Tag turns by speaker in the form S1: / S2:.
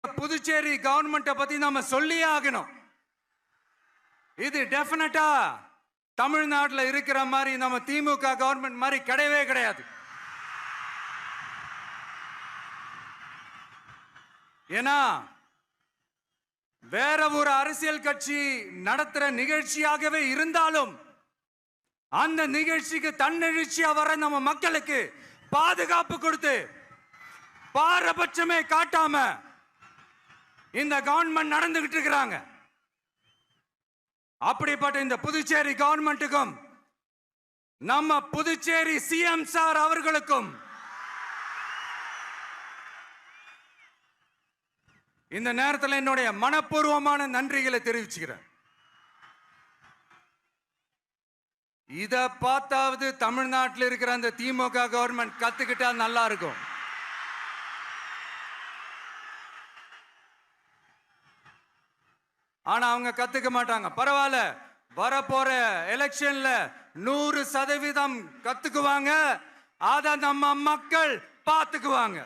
S1: புதுச்சேரி கவர்மெண்ட்டை பத்தி நாம சொல்லியே ஆகணும். இது டெஃபினட்டா தமிழ்நாட்டில் இருக்கிற மாதிரி நம்ம திமுக கவர்மெண்ட் மாதிரி கிடையவே கிடையாது. ஏன்னா வேற ஒரு அரசியல் கட்சி நடத்துற நிகழ்ச்சியாகவே இருந்தாலும் அந்த நிகழ்ச்சிக்கு தன்னெழுச்சியா வர நம்ம மக்களுக்கு பாதுகாப்பு கொடுத்து பாரபட்சமே காட்டாம இந்த கவர்மெண்ட் நடந்துகிட்டு இருக்கிறாங்க. அப்படிப்பட்ட இந்த புதுச்சேரி கவர்மெண்ட்டுக்கும் நம்ம புதுச்சேரி சிஎம் சார் அவர்களுக்கும் இந்த நேரத்தில் என்னுடைய மனப்பூர்வமான நன்றிகளை தெரிவிச்சுக்கிறேன். இத பார்த்தாவது தமிழ்நாட்டில் இருக்கிற அந்த திமுக கவர்மெண்ட் கத்துக்கிட்டா நல்லா இருக்கும். ஆனா அவங்க கத்துக்க மாட்டாங்க. பரவாயில்ல, வரப்போற எலெக்ஷன்ல 100% கத்துக்குவாங்க. அத நம்ம மக்கள் பார்த்துக்குவாங்க.